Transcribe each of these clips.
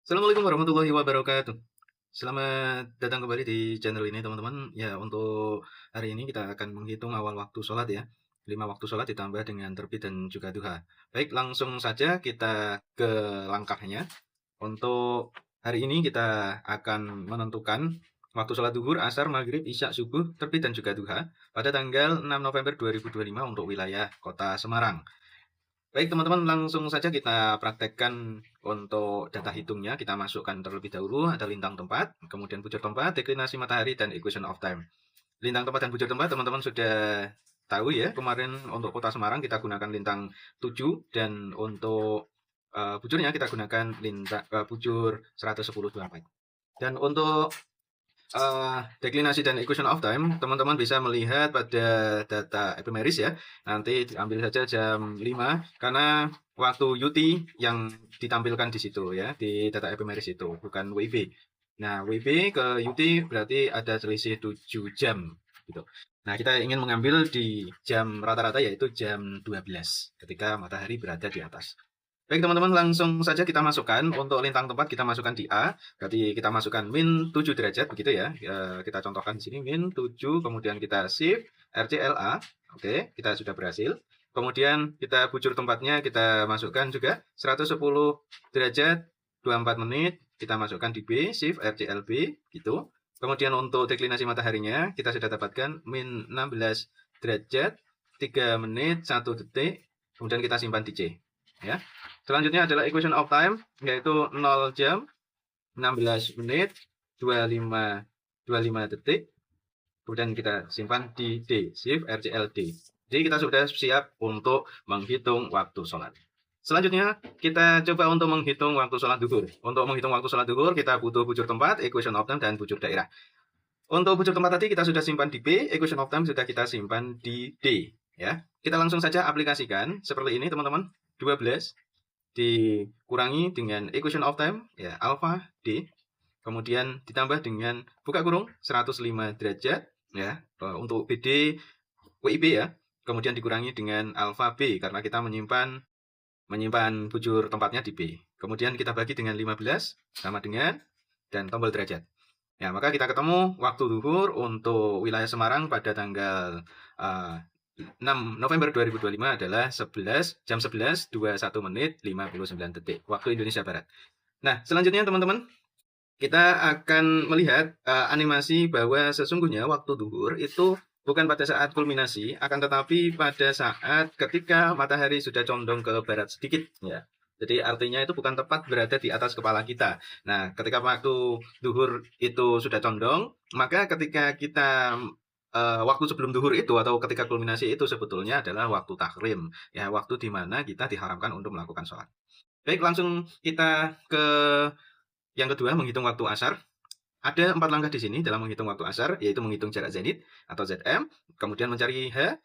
Assalamualaikum warahmatullahi wabarakatuh. Selamat datang kembali di channel ini teman-teman. Ya, untuk hari ini kita akan menghitung awal waktu sholat ya. 5 waktu sholat ditambah dengan terbit dan juga duha. Baik, langsung saja kita ke langkahnya. Untuk hari ini kita akan menentukan waktu sholat duhur, asar, maghrib, isya, subuh, terbit dan juga duha pada tanggal 6 November 2025 untuk wilayah kota Semarang. Baik teman-teman, langsung saja kita praktekkan untuk data hitungnya. Kita masukkan terlebih dahulu, ada lintang tempat, kemudian bujur tempat, deklinasi matahari, dan equation of time. Lintang tempat dan bujur tempat teman-teman sudah tahu ya, kemarin untuk kota Semarang kita gunakan lintang 7, dan untuk bujurnya kita gunakan bujur 110/24. Dan untuk deklinasi dan equation of time, teman-teman bisa melihat pada data epimeris ya. Nanti diambil saja jam 5 karena waktu UT yang ditampilkan di situ ya, di data epimeris itu, bukan WIB. Nah, WIB ke UT berarti ada selisih 7 jam gitu. Nah, kita ingin mengambil di jam rata-rata yaitu jam 12 ketika matahari berada di atas. Baik teman-teman, langsung saja kita masukkan. Untuk lintang tempat kita masukkan di A, berarti kita masukkan min 7 derajat begitu ya. Kita contohkan di sini min 7, kemudian kita shift RCLA. Oke, kita sudah berhasil. Kemudian kita bujur tempatnya kita masukkan juga 110 derajat 24 menit, kita masukkan di B, shift RCLB gitu. Kemudian untuk deklinasi mataharinya kita sudah dapatkan min 16 derajat 3 menit 1 detik, kemudian kita simpan di C ya. Selanjutnya adalah equation of time, yaitu 0 jam 16 menit 25 detik. Kemudian kita simpan di D, shift RCLD. Jadi kita sudah siap untuk menghitung waktu sholat. Selanjutnya kita coba untuk menghitung waktu sholat duhur. Untuk menghitung waktu sholat duhur kita butuh bujur tempat, equation of time, dan bujur daerah. Untuk bujur tempat tadi kita sudah simpan di B, equation of time sudah kita simpan di D. Ya, kita langsung saja aplikasikan seperti ini teman-teman. 12 dikurangi dengan equation of time ya alpha D, kemudian ditambah dengan buka kurung 105 derajat ya untuk BD WIB ya, kemudian dikurangi dengan alpha B karena kita menyimpan bujur tempatnya di B, kemudian kita bagi dengan 15 sama dengan dan tombol derajat ya, maka kita ketemu waktu duhur untuk wilayah Semarang pada tanggal 6 November 2025 adalah jam 11 21 menit 59 detik waktu Indonesia Barat. Nah, selanjutnya teman-teman, kita akan melihat animasi bahwa sesungguhnya waktu duhur itu bukan pada saat kulminasi, akan tetapi pada saat ketika matahari sudah condong ke barat sedikit ya. Jadi artinya itu bukan tepat berada di atas kepala kita. Nah, ketika waktu duhur itu sudah condong, maka ketika kita waktu sebelum duhur itu atau ketika kulminasi itu sebetulnya adalah waktu tahrim ya, waktu di mana kita diharamkan untuk melakukan sholat. Baik, langsung kita ke yang kedua, menghitung waktu asar. Ada 4 langkah di sini dalam menghitung waktu asar, yaitu menghitung jarak zenit atau ZM, kemudian mencari H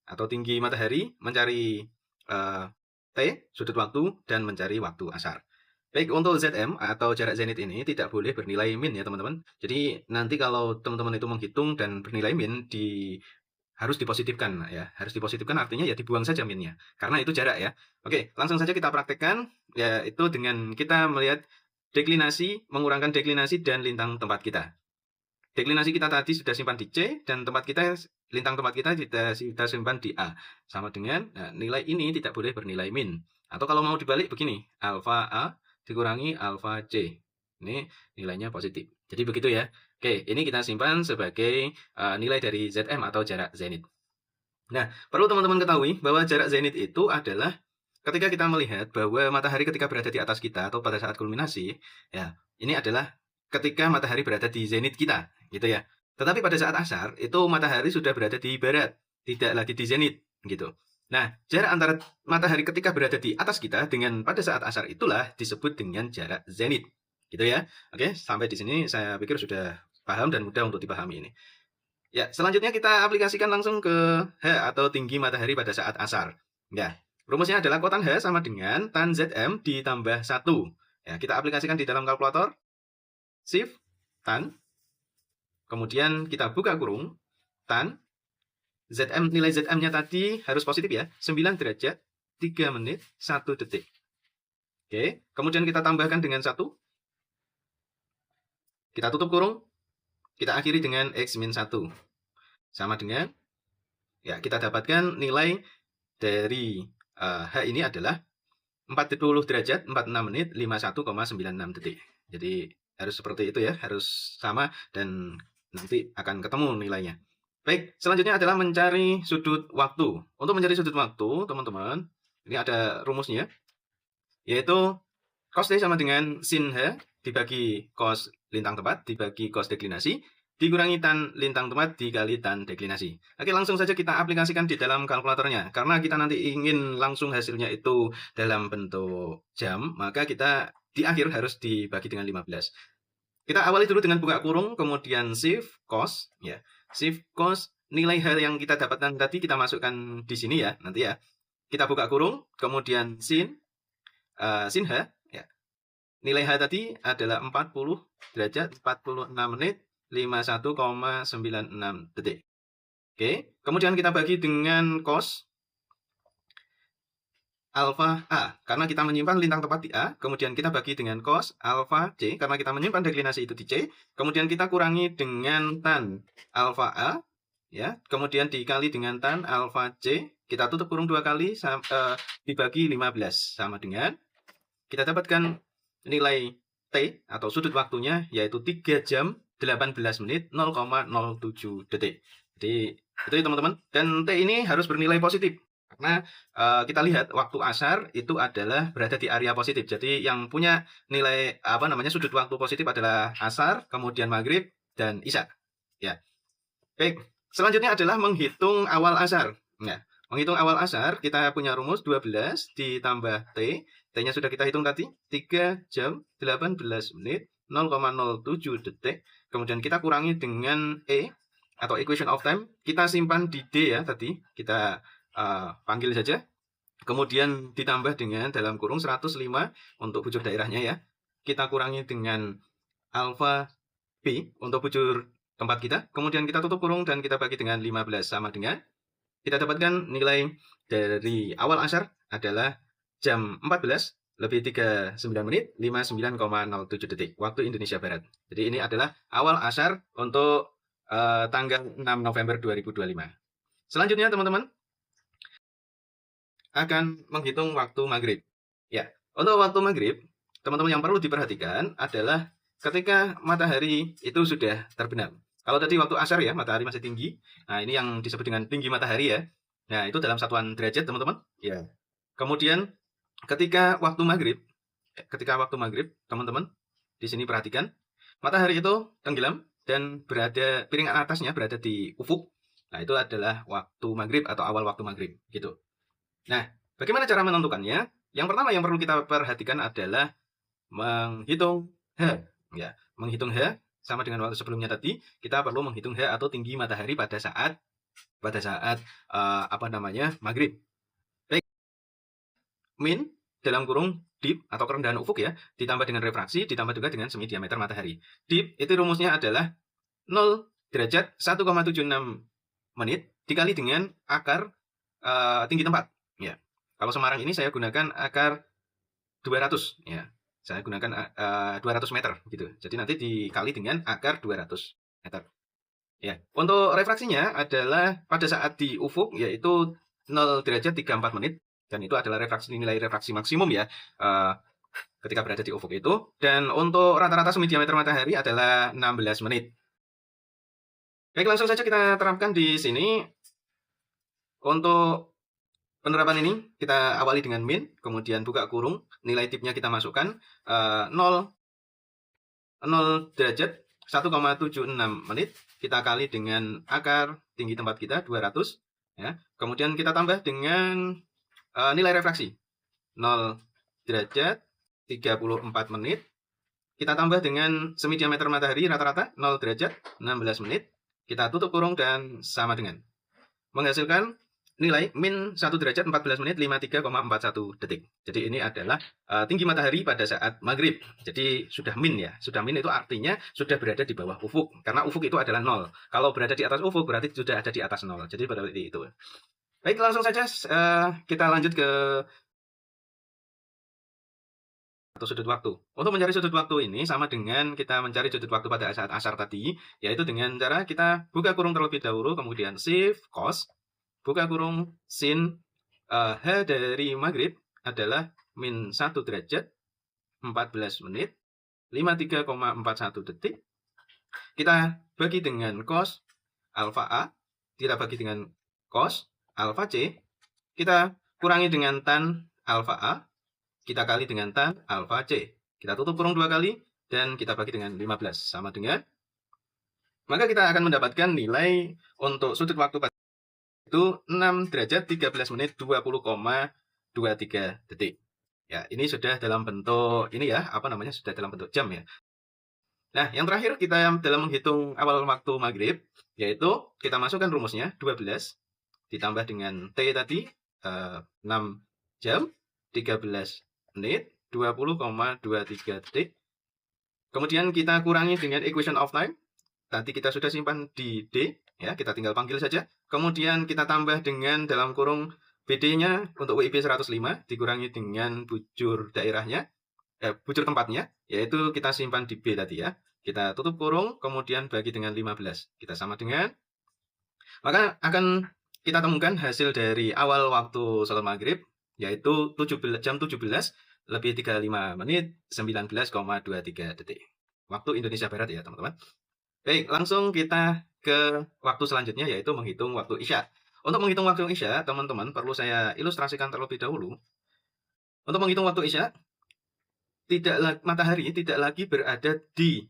atau tinggi matahari, mencari T sudut waktu, dan mencari waktu asar. Baik, untuk ZM atau jarak zenit ini tidak boleh bernilai min ya teman-teman. Jadi nanti kalau teman-teman itu menghitung dan bernilai min harus dipositifkan ya. Harus dipositifkan artinya ya dibuang saja minnya karena itu jarak ya. Oke, langsung saja kita praktekkan yaitu dengan kita melihat deklinasi, mengurangkan deklinasi dan lintang tempat kita. Deklinasi kita tadi sudah simpan di C dan lintang tempat kita kita simpan di A. Sama dengan nilai ini tidak boleh bernilai min. Atau kalau mau dibalik begini, alfa A dikurangi alfa C. Ini nilainya positif. Jadi begitu ya. Oke, ini kita simpan sebagai nilai dari ZM atau jarak zenit. Nah, perlu teman-teman ketahui bahwa jarak zenit itu adalah ketika kita melihat bahwa matahari ketika berada di atas kita atau pada saat kulminasi, ya, ini adalah ketika matahari berada di zenit kita, gitu ya. Tetapi pada saat asar, itu matahari sudah berada di barat, tidak lagi di zenit, gitu. Nah, jarak antara matahari ketika berada di atas kita dengan pada saat asar itulah disebut dengan jarak zenit, gitu ya. Oke, sampai di sini saya pikir sudah paham dan mudah untuk dipahami ini. Ya, selanjutnya kita aplikasikan langsung ke H atau tinggi matahari pada saat asar. Ya, rumusnya adalah kotan H sama dengan tan ZM ditambah 1. Ya, kita aplikasikan di dalam kalkulator. Shift, tan. Kemudian kita buka kurung, tan. ZM, nilai ZM-nya tadi harus positif ya, 9 derajat, 3 menit, 1 detik. Oke, kemudian kita tambahkan dengan 1. kita tutup kurung, kita akhiri dengan X-1. Sama dengan, ya kita dapatkan nilai dari H ini adalah 40 derajat, 46 menit, 51,96 detik. Jadi harus seperti itu ya, harus sama dan nanti akan ketemu nilainya. Baik, selanjutnya adalah mencari sudut waktu. Untuk mencari sudut waktu, teman-teman, ini ada rumusnya, yaitu cos T sama dengan sin H dibagi cos lintang tepat dibagi cos deklinasi dikurangi tan lintang tepat dikali tan deklinasi. Oke, langsung saja kita aplikasikan di dalam kalkulatornya. Karena kita nanti ingin langsung hasilnya itu dalam bentuk jam, maka kita di akhir harus dibagi dengan 15. Kita awali dulu dengan buka kurung, kemudian shift cos, ya. Shift cos, nilai H yang kita dapatkan tadi kita masukkan di sini ya, nanti ya. Kita buka kurung, kemudian sin H, ya. Nilai H tadi adalah 40 derajat, 46 menit, 51,96 detik. Oke, kemudian kita bagi dengan cos alfa A, karena kita menyimpan lintang tepat di A, kemudian kita bagi dengan cos alfa C, karena kita menyimpan deklinasi itu di C, kemudian kita kurangi dengan tan alfa A, ya, kemudian dikali dengan tan alfa C, kita tutup kurung 2 kali, dibagi 15, sama dengan, kita dapatkan nilai T atau sudut waktunya, yaitu 3 jam 18 menit 0,07 detik. Jadi, itu ya teman-teman, dan T ini harus bernilai positif. Karena kita lihat waktu asar itu adalah berada di area positif. Jadi yang punya nilai sudut waktu positif adalah asar, kemudian maghrib dan isya. Ya. Baik, selanjutnya adalah menghitung awal asar. Nah, menghitung awal asar kita punya rumus 12 ditambah T. T-nya sudah kita hitung tadi, 3 jam 18 menit 0,07 detik. Kemudian kita kurangi dengan E atau equation of time. Kita simpan di D ya tadi. Kita panggil saja, kemudian ditambah dengan dalam kurung 105 untuk bujur daerahnya ya, kita kurangi dengan alfa B untuk bujur tempat kita, kemudian kita tutup kurung dan kita bagi dengan 15, sama dengan, kita dapatkan nilai dari awal asar adalah jam 14 lebih 39 menit 59,07 detik waktu Indonesia Barat. Jadi ini adalah awal asar untuk tanggal 6 November 2025. Selanjutnya teman-teman akan menghitung waktu maghrib. Ya, untuk waktu maghrib, teman-teman yang perlu diperhatikan adalah ketika matahari itu sudah terbenam. Kalau tadi waktu asar ya, matahari masih tinggi. Nah, ini yang disebut dengan tinggi matahari ya. Nah, itu dalam satuan derajat, teman-teman. Ya. Kemudian ketika waktu maghrib, teman-teman, di sini perhatikan, matahari itu tenggelam dan piring atasnya berada di ufuk. Nah, itu adalah waktu maghrib atau awal waktu maghrib, gitu. Nah, bagaimana cara menentukannya? Yang pertama yang perlu kita perhatikan adalah menghitung H. Ya, menghitung H sama dengan waktu sebelumnya tadi, kita perlu menghitung H atau tinggi matahari pada saat maghrib. Baik, min dalam kurung dip atau kerendahan ufuk ya, ditambah dengan refraksi, ditambah juga dengan semi diameter matahari. Dip itu rumusnya adalah 0 derajat 1,76 menit dikali dengan akar tinggi tempat. Ya, kalau Semarang ini saya gunakan akar 200 ya. Saya gunakan 200 meter gitu. Jadi nanti dikali dengan akar 200 meter. Ya, untuk refraksinya adalah pada saat di ufuk yaitu 0 derajat 34 menit dan itu adalah nilai refraksi maksimum ya ketika berada di ufuk itu, dan untuk rata-rata semi diameter matahari adalah 16 menit. Baik, langsung saja kita terapkan di sini. Untuk penerapan ini kita awali dengan min, kemudian buka kurung, nilai tipnya kita masukkan 0 derajat 1,76 menit, kita kali dengan akar tinggi tempat kita 200 ya. Kemudian kita tambah dengan nilai refraksi 0 derajat 34 menit, kita tambah dengan semi diameter matahari rata-rata 0 derajat 16 menit, kita tutup kurung dan sama dengan menghasilkan nilai min 1 derajat 14 menit 53,41 detik. Jadi ini adalah tinggi matahari pada saat maghrib. Jadi sudah min ya. Sudah min itu artinya sudah berada di bawah ufuk. Karena ufuk itu adalah 0. Kalau berada di atas ufuk berarti sudah ada di atas 0. Jadi berarti itu. Baik, langsung saja kita lanjut ke atau sudut waktu. Untuk mencari sudut waktu ini sama dengan kita mencari sudut waktu pada saat asar tadi, yaitu dengan cara kita buka kurung terlebih dahulu, kemudian shift cos, buka kurung sin H dari maghrib adalah min 1 derajat, 14 menit, 53,41 detik. Kita bagi dengan cos alfa A, kita bagi dengan cos alfa C, kita kurangi dengan tan alfa A, kita kali dengan tan alfa C. Kita tutup kurung 2 kali, dan kita bagi dengan 15. Sama dengan, maka kita akan mendapatkan nilai untuk sudut waktu itu 6 derajat 13 menit 20,23 detik. Ya, ini sudah dalam bentuk, ini ya, sudah dalam bentuk jam ya. Nah, yang terakhir kita dalam menghitung awal waktu maghrib, yaitu kita masukkan rumusnya 12 ditambah dengan T tadi, 6 jam 13 menit 20,23 detik. Kemudian kita kurangi dengan equation of time. Tadi kita sudah simpan di D, ya, kita tinggal panggil saja. Kemudian kita tambah dengan dalam kurung BD-nya untuk WIB 105 dikurangi dengan bujur daerahnya, bujur tempatnya, yaitu kita simpan di B tadi ya. Kita tutup kurung, kemudian bagi dengan 15. Kita sama dengan, maka akan kita temukan hasil dari awal waktu sholat maghrib, yaitu jam 17 lebih 35 menit 19,23 detik. Waktu Indonesia Barat ya teman-teman. Baik, langsung kita ke waktu selanjutnya, yaitu menghitung waktu Isya. Untuk menghitung waktu Isya, teman-teman, perlu saya ilustrasikan terlebih dahulu. Untuk menghitung waktu Isya, matahari tidak lagi berada di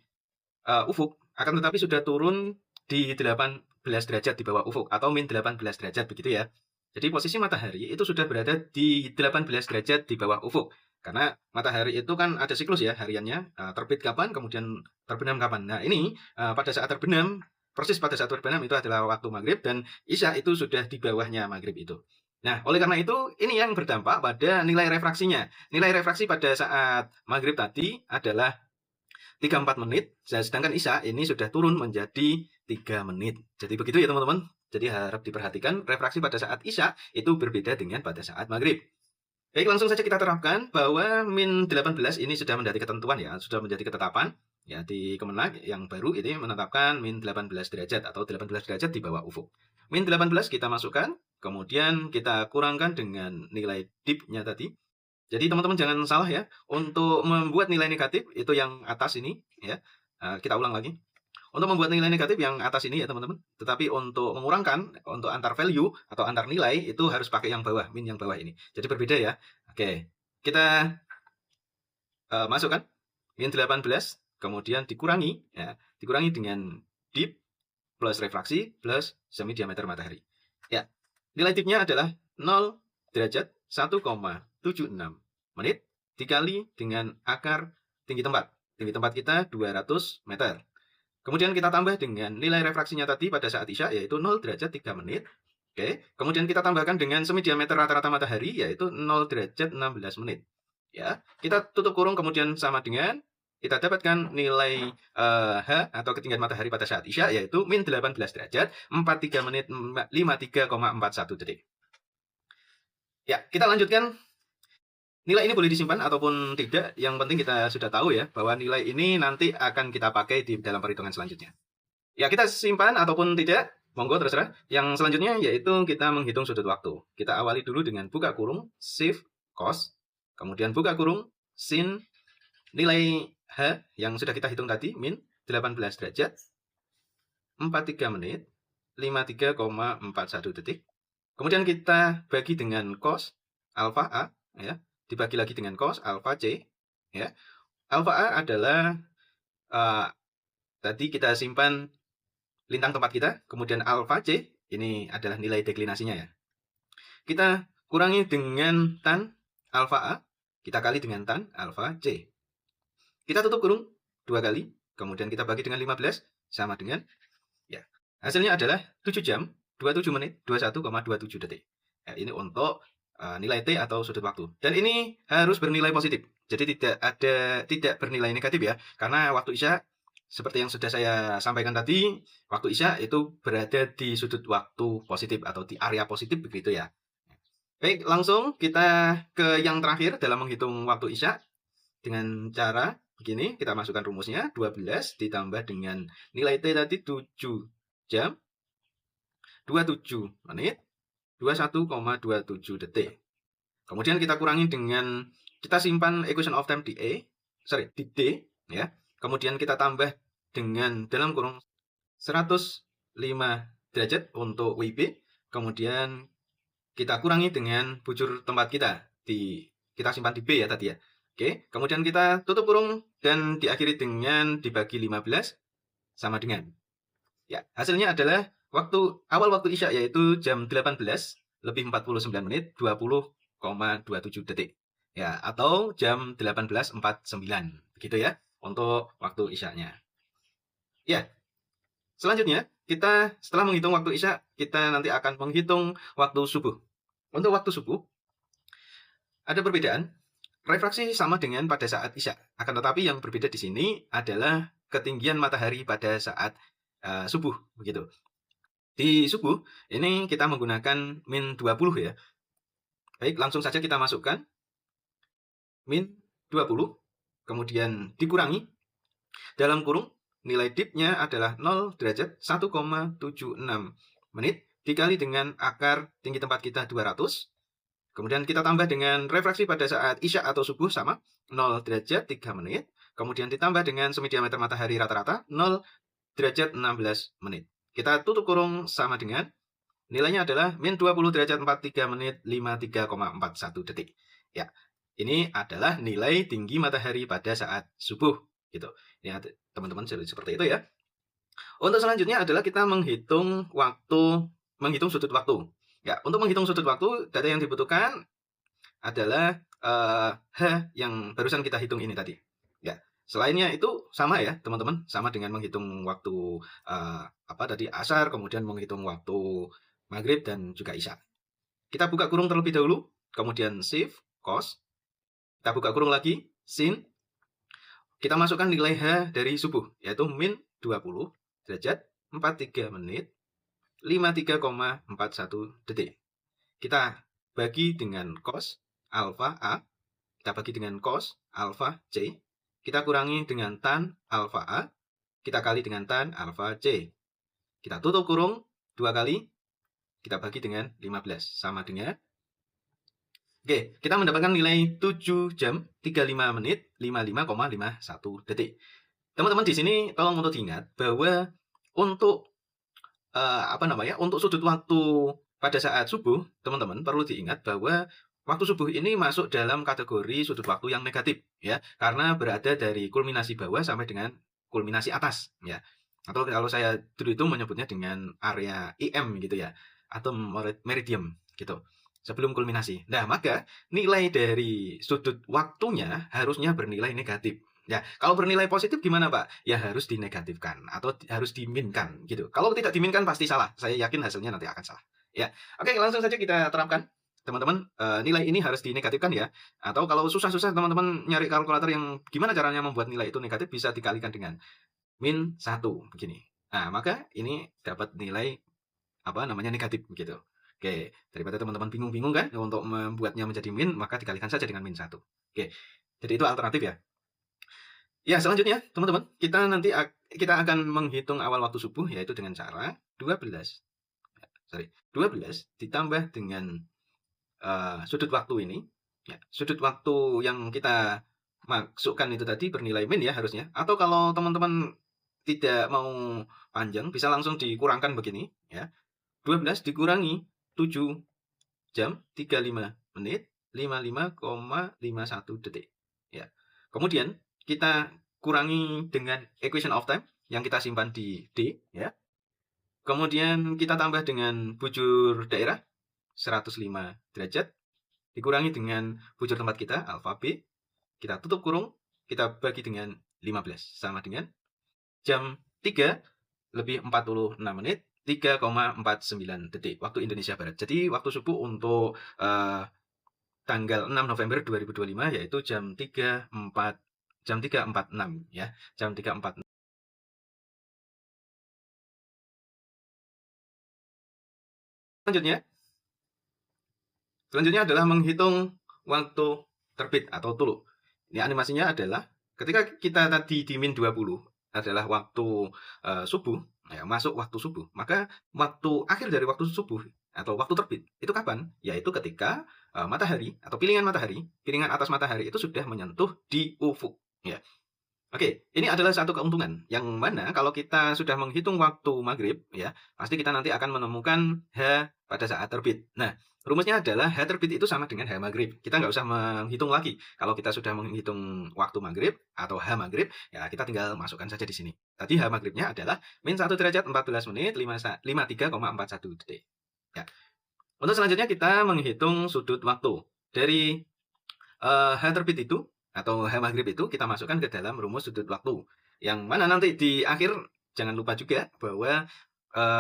ufuk, akan tetapi sudah turun di 18 derajat di bawah ufuk, atau min 18 derajat begitu ya. Jadi posisi matahari itu sudah berada di 18 derajat di bawah ufuk. Karena matahari itu kan ada siklus ya hariannya, terbit kapan, kemudian terbenam kapan. Nah ini pada saat terbenam, persis pada saat terbenam itu adalah waktu maghrib, dan Isya itu sudah di bawahnya maghrib itu. Nah, oleh karena itu, ini yang berdampak pada nilai refraksinya. Nilai refraksi pada saat maghrib tadi adalah 34 menit, sedangkan Isya ini sudah turun menjadi 3 menit. Jadi begitu ya teman-teman. Jadi harap diperhatikan, refraksi pada saat Isya itu berbeda dengan pada saat maghrib. Baik, langsung saja kita terapkan bahwa min 18 ini sudah menjadi ketentuan ya, sudah menjadi ketetapan ya di Kemenag yang baru ini menetapkan min 18 derajat atau 18 derajat di bawah ufuk. Min 18 kita masukkan, kemudian kita kurangkan dengan nilai dip-nya tadi. Jadi teman-teman jangan salah ya, untuk membuat nilai negatif itu yang atas ini ya. Kita ulang lagi. Untuk membuat nilai negatif yang atas ini ya teman-teman, tetapi untuk mengurangkan, untuk antar value atau antar nilai itu harus pakai yang bawah, min yang bawah ini. Jadi berbeda ya. Oke, kita masukkan min 18, kemudian dikurangi, ya, dikurangi dengan dip plus refraksi plus semi diameter matahari. Ya, nilai dipnya adalah 0 derajat 1,76 menit dikali dengan akar tinggi tempat. Tinggi tempat kita 200 meter. Kemudian kita tambah dengan nilai refraksinya tadi pada saat Isya, yaitu 0 derajat 3 menit. Oke. Kemudian kita tambahkan dengan semi diameter rata-rata matahari, yaitu 0 derajat 16 menit. Ya, kita tutup kurung, kemudian sama dengan, kita dapatkan nilai H atau ketinggian matahari pada saat Isya, yaitu min 18 derajat 43 menit 53,41 detik. Ya, kita lanjutkan. Nilai ini boleh disimpan ataupun tidak, yang penting kita sudah tahu ya, bahwa nilai ini nanti akan kita pakai di dalam perhitungan selanjutnya. Ya, kita simpan ataupun tidak, monggo terserah. Yang selanjutnya yaitu kita menghitung sudut waktu. Kita awali dulu dengan buka kurung, shift, cos, kemudian buka kurung, sin, nilai H yang sudah kita hitung tadi, min 18 derajat, 43 menit, 53,41 detik. Kemudian kita bagi dengan cos, alfa A, ya, dibagi lagi dengan cos alfa C, ya. Alfa A adalah tadi kita simpan lintang tempat kita, kemudian alfa C ini adalah nilai deklinasinya ya. Kita kurangi dengan tan alfa A, kita kali dengan tan alfa C. Kita tutup kurung 2 kali, kemudian kita bagi dengan 15 sama dengan, ya, hasilnya adalah 7 jam 27 menit 21,27 detik. Ya, ini untuk nilai T atau sudut waktu. Dan ini harus bernilai positif. Jadi tidak bernilai negatif ya. Karena waktu Isya seperti yang sudah saya sampaikan tadi, waktu Isya itu berada di sudut waktu positif atau di area positif begitu ya. Baik, langsung kita ke yang terakhir dalam menghitung waktu Isya. dengan cara begini, kita masukkan rumusnya 12 ditambah dengan nilai T tadi 7 jam 27 menit 21,27 detik. Kemudian kita kurangi dengan kita simpan equation of time di di D ya. Kemudian kita tambah dengan dalam kurung 105 derajat untuk WIB. Kemudian kita kurangi dengan bujur tempat kita simpan di B ya tadi ya. Oke, kemudian kita tutup kurung dan diakhiri dengan dibagi 15 sama dengan. Ya, hasilnya adalah awal waktu Isya yaitu jam 18 lebih 49 menit 20,27 detik. Ya, atau jam 18.49 begitu ya untuk waktu Isyanya. Ya, selanjutnya kita setelah menghitung waktu Isya, kita nanti akan menghitung waktu subuh. Untuk waktu subuh ada perbedaan. Refraksi sama dengan pada saat Isya. Akan tetapi yang berbeda di sini adalah ketinggian matahari pada saat subuh begitu. Di subuh ini kita menggunakan min 20 ya. Baik, langsung saja kita masukkan min 20 kemudian dikurangi dalam kurung nilai dipnya adalah 0 derajat 1,76 menit dikali dengan akar tinggi tempat kita 200. Kemudian kita tambah dengan refraksi pada saat Isya atau subuh sama 0 derajat 3 menit. Kemudian ditambah dengan semi diameter matahari rata-rata 0 derajat 16 menit. Kita tutup kurung sama dengan nilainya adalah min 20 derajat 43 menit 53,41 detik. Ya, ini adalah nilai tinggi matahari pada saat subuh gitu. Ya, teman-teman seperti itu ya. Untuk selanjutnya adalah kita menghitung sudut waktu. Ya, untuk menghitung sudut waktu, data yang dibutuhkan adalah H yang barusan kita hitung ini tadi. Ya, selainnya itu sama ya, teman-teman, sama dengan menghitung waktu asar, kemudian menghitung waktu maghrib dan juga isya. Kita buka kurung terlebih dahulu, kemudian shift cos. Kita buka kurung lagi, sin. Kita masukkan nilai H dari subuh, yaitu min 20 derajat 43 menit 53,41 detik. Kita bagi dengan cos alfa A, kita bagi dengan cos alfa C, kita kurangi dengan tan alfa A, kita kali dengan tan alfa C. Kita tutup kurung 2 kali, kita bagi dengan 15 sama dengan. Oke, kita mendapatkan nilai 7 jam 35 menit 55,51 detik. Teman-teman di sini tolong untuk diingat bahwa untuk untuk sudut waktu pada saat subuh, teman-teman perlu diingat bahwa waktu subuh ini masuk dalam kategori sudut waktu yang negatif ya, karena berada dari kulminasi bawah sampai dengan kulminasi atas ya. Atau kalau saya dulu itu menyebutnya dengan area IM gitu ya, atau meridium gitu. Sebelum kulminasi. Nah, maka nilai dari sudut waktunya harusnya bernilai negatif. Ya, kalau bernilai positif gimana Pak? Ya harus dinegatifkan atau harus diminkan gitu. Kalau tidak diminkan pasti salah. Saya yakin hasilnya nanti akan salah. Ya, oke langsung saja kita terapkan. Teman-teman, nilai ini harus dinegatifkan ya. Atau kalau susah-susah teman-teman nyari kalkulator yang gimana caranya membuat nilai itu negatif bisa dikalikan dengan min 1 begini. Nah, maka ini dapat nilai negatif begitu. Oke, daripada teman-teman bingung-bingung kan untuk membuatnya menjadi min, maka dikalikan saja dengan min 1. Oke. Jadi itu alternatif ya. Ya, selanjutnya teman-teman, kita akan menghitung awal waktu subuh yaitu dengan cara 12 ditambah dengan sudut waktu ini. Ya, sudut waktu yang kita masukkan itu tadi bernilai min ya harusnya. Atau kalau teman-teman tidak mau panjang bisa langsung dikurangkan begini ya. 12 dikurangi 7 jam 35 menit 55,51 detik. Ya. Kemudian kita kurangi dengan equation of time yang kita simpan di D ya. Kemudian kita tambah dengan bujur daerah 105 derajat dikurangi dengan bujur tempat kita alfa B. Kita tutup kurung, kita bagi dengan 15 sama dengan jam 3 lebih 46 menit 3,49 detik waktu Indonesia Barat. Jadi waktu subuh untuk tanggal 6 November 2025 yaitu jam 3.46 ya, jam 3.46. Selanjutnya adalah menghitung waktu terbit atau tulu. Ini animasinya adalah ketika kita tadi di min 20 adalah waktu subuh, ya, masuk waktu subuh, maka waktu akhir dari waktu subuh atau waktu terbit itu kapan? Yaitu ketika matahari atau piringan atas matahari itu sudah menyentuh di ufuk. Ya. Oke, ini adalah satu keuntungan yang mana kalau kita sudah menghitung waktu maghrib, ya, pasti kita nanti akan menemukan H pada saat terbit. Nah, rumusnya adalah H terbit itu sama dengan H maghrib. Kita nggak usah menghitung lagi. Kalau kita sudah menghitung waktu maghrib atau H maghrib, ya kita tinggal masukkan saja di sini. Tadi H maghribnya adalah min 1 derajat 14 menit 53,41 detik. Ya. Untuk selanjutnya kita menghitung sudut waktu. Dari H terbit itu atau H maghrib itu kita masukkan ke dalam rumus sudut waktu. Yang mana nanti di akhir jangan lupa juga bahwa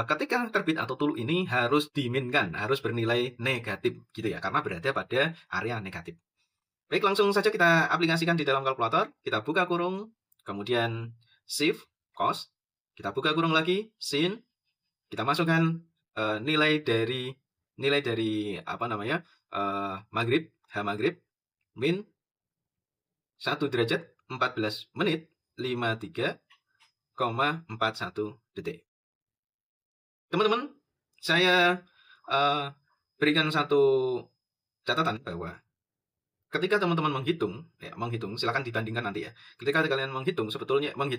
ketika terbit atau tulu ini harus diminkan, harus bernilai negatif gitu ya, karena berada pada area negatif. Baik, langsung saja kita aplikasikan di dalam kalkulator. Kita buka kurung, kemudian shift cos, kita buka kurung lagi sin, kita masukkan nilai dari apa namanya maghrib, H maghrib min 1 derajat 14 menit 53,41 detik. Teman-teman, saya berikan satu catatan bahwa ketika teman-teman menghitung, silakan dibandingkan nanti ya. Ketika kalian menghitung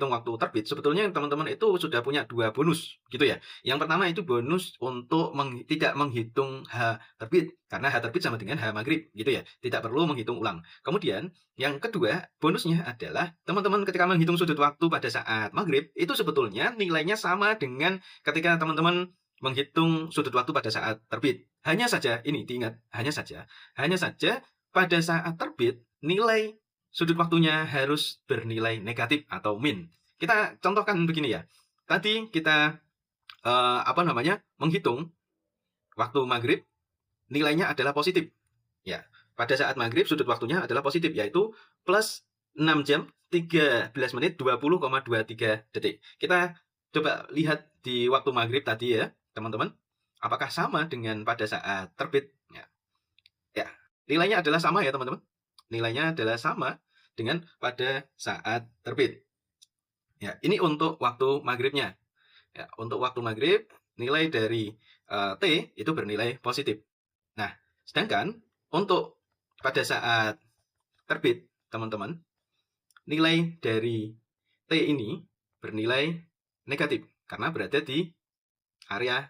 waktu terbit, sebetulnya teman-teman itu sudah punya 2 bonus gitu ya. Yang pertama itu bonus untuk tidak menghitung H terbit, karena H terbit sama dengan H maghrib gitu ya. Tidak perlu menghitung ulang. Kemudian yang kedua bonusnya adalah teman-teman ketika menghitung sudut waktu pada saat maghrib, itu sebetulnya nilainya sama dengan ketika teman-teman menghitung sudut waktu pada saat terbit. Hanya saja, ini diingat, hanya saja pada saat terbit, nilai sudut waktunya harus bernilai negatif atau min. Kita contohkan begini ya. Tadi kita menghitung waktu maghrib, nilainya adalah positif. Ya, pada saat maghrib sudut waktunya adalah positif, yaitu plus 6 jam 13 menit 20,23 detik. Kita coba lihat di waktu maghrib tadi ya, teman-teman. Apakah sama dengan pada saat terbit? Ya, nilainya adalah sama ya teman-teman. Nilainya adalah sama dengan pada saat terbit. Ya, ini untuk waktu maghribnya. Ya, untuk waktu maghrib nilai dari T itu bernilai positif. Nah, sedangkan untuk pada saat terbit, teman-teman, nilai dari T ini bernilai negatif karena berada di area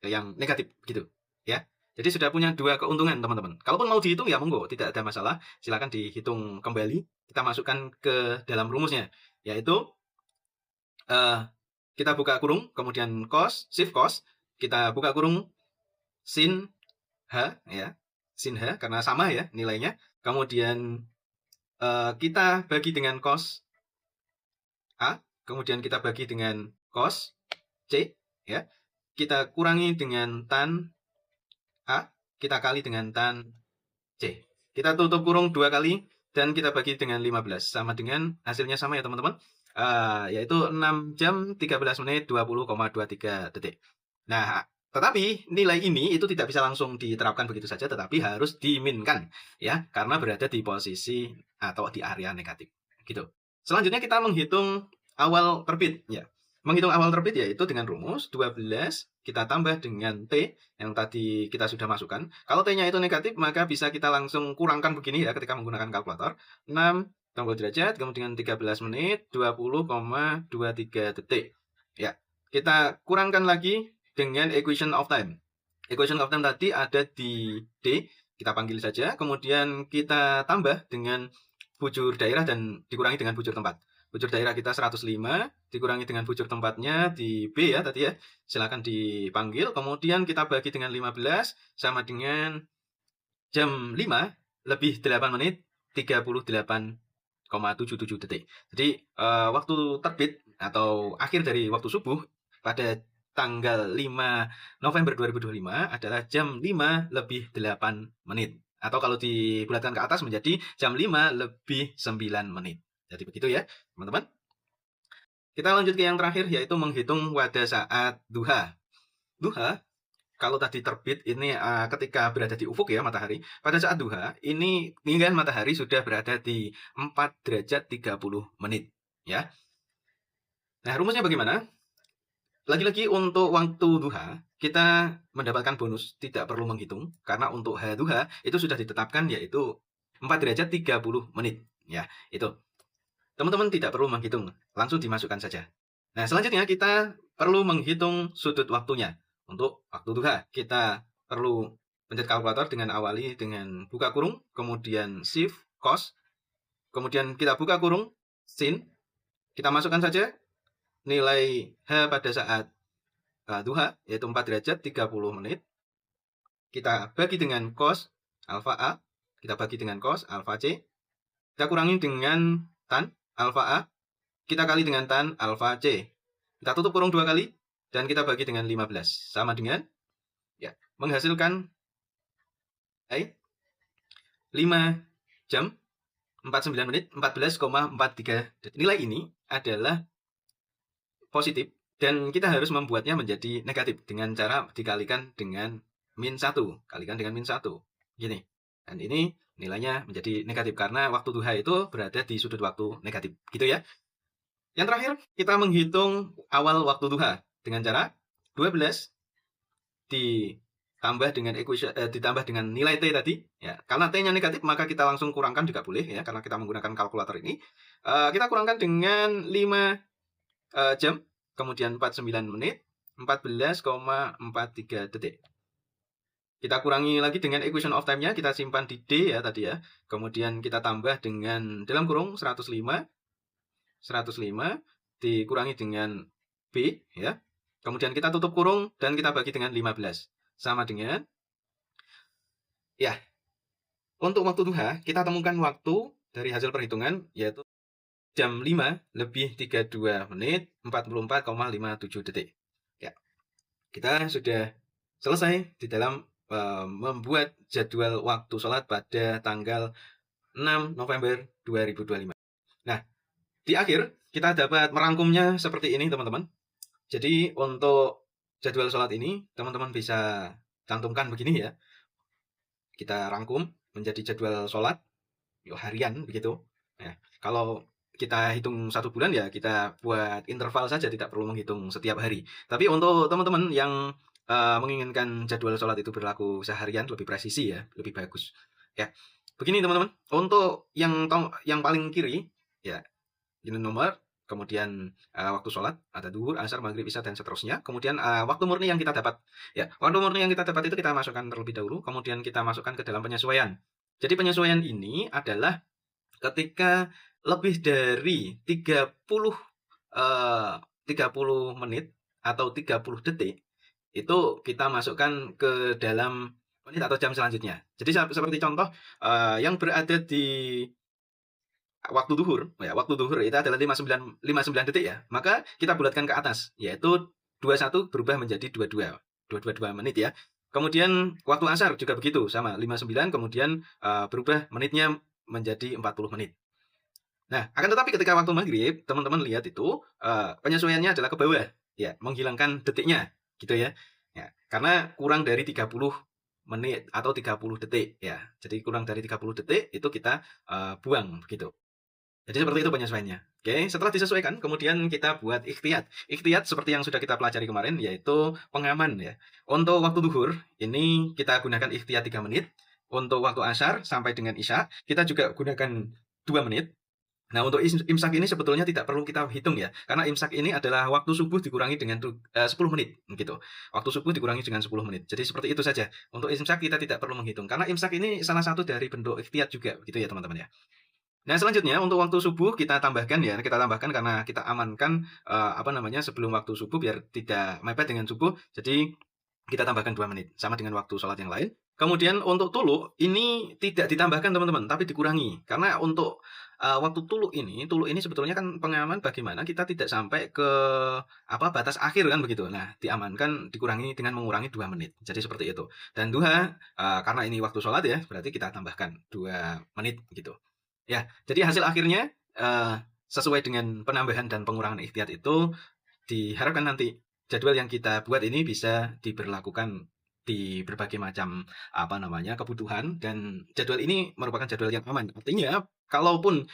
yang negatif gitu, ya. Jadi sudah punya 2 keuntungan teman-teman. Kalaupun mau dihitung ya monggo, tidak ada masalah. Silakan dihitung kembali. Kita masukkan ke dalam rumusnya, yaitu kita buka kurung, kemudian cos, shift cos, kita buka kurung sin H ya, sin H karena sama ya nilainya. Kemudian kita bagi dengan cos A, kemudian kita bagi dengan cos C ya. Kita kurangi dengan tan A, kita kali dengan tan C. Kita tutup kurung 2 kali dan kita bagi dengan 15. Sama dengan hasilnya sama ya teman-teman. Yaitu 6 jam 13 menit 20,23 detik. Nah, tetapi nilai ini itu tidak bisa langsung diterapkan begitu saja, tetapi harus diminkan ya, karena berada di posisi atau di area negatif. Gitu. Selanjutnya kita menghitung awal terbit ya. Menghitung awal terbit yaitu dengan rumus 12 kita tambah dengan T yang tadi kita sudah masukkan. Kalau T-nya itu negatif, maka bisa kita langsung kurangkan begini ya ketika menggunakan kalkulator. 6 tombol derajat, kemudian 13 menit, 20,23 detik. Ya, kita kurangkan lagi dengan equation of time. Equation of time tadi ada di D, kita panggil saja. Kemudian kita tambah dengan bujur daerah dan dikurangi dengan bujur tempat. Bujur daerah kita 105, dikurangi dengan bujur tempatnya di B ya tadi ya. Silakan dipanggil. Kemudian kita bagi dengan 15 sama dengan jam 5 lebih 8 menit 38,77 detik. Jadi waktu terbit atau akhir dari waktu subuh pada tanggal 5 November 2025 adalah jam 5 lebih 8 menit. Atau kalau dibulatkan ke atas menjadi jam 5 lebih 9 menit. Jadi begitu ya, teman-teman. Kita lanjut ke yang terakhir, yaitu menghitung pada saat duha. Duha kalau tadi terbit ini ketika berada di ufuk ya matahari, pada saat duha ini ketinggian matahari sudah berada di 4 derajat 30 menit ya. Nah, rumusnya bagaimana? Lagi-lagi untuk waktu duha, kita mendapatkan bonus tidak perlu menghitung karena untuk H duha itu sudah ditetapkan yaitu 4 derajat 30 menit ya. Itu. Teman-teman tidak perlu menghitung, langsung dimasukkan saja. Nah, selanjutnya kita perlu menghitung sudut waktunya. Untuk waktu duha, kita perlu pencet kalkulator dengan awali dengan buka kurung, kemudian shift cos, kemudian kita buka kurung sin, kita masukkan saja nilai H pada saat duha, yaitu 4 derajat 30 menit. Kita bagi dengan cos alfa A, kita bagi dengan cos alfa C, kita kurangi dengan tan alfa A, kita kali dengan tan alfa C. Kita tutup kurung 2 kali, dan kita bagi dengan 15. Sama dengan, ya, menghasilkan 5 jam 49 menit 14,43 detik. Nilai ini adalah positif dan kita harus membuatnya menjadi negatif dengan cara dikalikan dengan min 1. Kalikan dengan min 1. Gini. Dan ini nilainya menjadi negatif karena waktu duha itu berada di sudut waktu negatif. Gitu ya. Yang terakhir, kita menghitung awal waktu duha dengan cara 12 ditambah dengan nilai T tadi ya. Karena T-nya negatif maka kita langsung kurangkan juga boleh ya karena kita menggunakan kalkulator ini. Kita kurangkan dengan 5 jam, kemudian 49 menit, 14,43 detik. Kita kurangi lagi dengan equation of time-nya, kita simpan di D ya tadi ya. Kemudian kita tambah dengan dalam kurung 105 dikurangi dengan B ya. Kemudian kita tutup kurung dan kita bagi dengan 15. Sama dengan ya. Untuk waktu duha, kita temukan waktu dari hasil perhitungan yaitu jam 5 lebih 32 menit 44,57 detik. Ya. Kita sudah selesai di dalam membuat jadwal waktu sholat pada tanggal 6 November 2025. Nah, di akhir kita dapat merangkumnya seperti ini teman-teman. Jadi untuk jadwal sholat ini teman-teman bisa cantumkan begini ya. Kita rangkum menjadi jadwal sholat harian begitu. Nah, kalau kita hitung 1 bulan ya kita buat interval saja, tidak perlu menghitung setiap hari. Tapi untuk teman-teman yang menginginkan jadwal sholat itu berlaku seharian lebih presisi ya, lebih bagus. Ya, begini teman-teman. Untuk yang paling kiri ya ini nomor, kemudian waktu sholat ada duhur, asar, maghrib, isya dan seterusnya. Kemudian waktu murni yang kita dapat ya, waktu murni yang kita dapat itu kita masukkan terlebih dahulu, kemudian kita masukkan ke dalam penyesuaian. Jadi penyesuaian ini adalah ketika lebih dari 30 menit atau 30 detik itu kita masukkan ke dalam menit atau jam selanjutnya. Jadi seperti contoh yang berada di waktu duhur, ya waktu duhur itu adalah 59 detik ya. Maka kita bulatkan ke atas yaitu 21 berubah menjadi 22 menit ya. Kemudian waktu asar juga begitu, sama 59 kemudian berubah menitnya menjadi 40 menit. Nah, akan tetapi ketika waktu maghrib, teman-teman lihat itu penyesuaiannya adalah ke bawah, ya, menghilangkan detiknya, gitu ya. Ya, karena kurang dari 30 menit atau 30 detik, ya. Jadi kurang dari 30 detik itu kita buang, begitu. Jadi seperti itu penyesuaiannya. Oke, setelah disesuaikan, kemudian kita buat ikhtiyat. Ikhtiyat seperti yang sudah kita pelajari kemarin, yaitu pengaman ya. Untuk waktu duhur, ini kita gunakan ikhtiyat 3 menit. Untuk waktu asar sampai dengan isya, kita juga gunakan 2 menit. Nah, untuk imsak ini sebetulnya tidak perlu kita hitung ya. Karena imsak ini adalah waktu subuh dikurangi dengan 10 menit. Gitu. Waktu subuh dikurangi dengan 10 menit. Jadi seperti itu saja. Untuk imsak kita tidak perlu menghitung. Karena imsak ini salah satu dari bentuk ikhtiyat juga. Gitu ya teman-teman ya. Nah, selanjutnya untuk waktu subuh kita tambahkan ya, kita tambahkan karena kita amankan sebelum waktu subuh biar tidak mepet dengan subuh. Jadi kita tambahkan 2 menit sama dengan waktu sholat yang lain. Kemudian untuk tulu ini tidak ditambahkan teman-teman, tapi dikurangi. Karena untuk waktu tulu ini sebetulnya kan pengaman bagaimana kita tidak sampai ke batas akhir kan begitu. Nah, diamankan dikurangi dengan mengurangi 2 menit. Jadi seperti itu. Dan duha karena ini waktu sholat ya, berarti kita tambahkan 2 menit gitu. Ya, jadi hasil akhirnya sesuai dengan penambahan dan pengurangan ikhtiyat itu diharapkan nanti jadwal yang kita buat ini bisa diberlakukan di berbagai macam kebutuhan, dan jadwal ini merupakan jadwal yang aman. Artinya kalaupun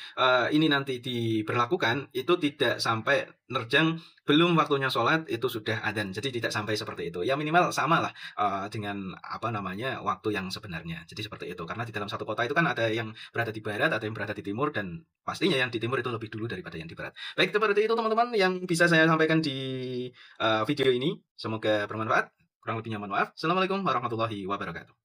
ini nanti diberlakukan itu tidak sampai nerjang belum waktunya sholat itu sudah adzan. Jadi tidak sampai seperti itu. Ya minimal samalah dengan waktu yang sebenarnya. Jadi seperti itu. Karena di dalam satu kota itu kan ada yang berada di barat, ada yang berada di timur, dan pastinya yang di timur itu lebih dulu daripada yang di barat. Baik, seperti itu teman-teman yang bisa saya sampaikan di video ini. Semoga bermanfaat. Kurang lebihnya mohon maaf. Assalamualaikum warahmatullahi wabarakatuh.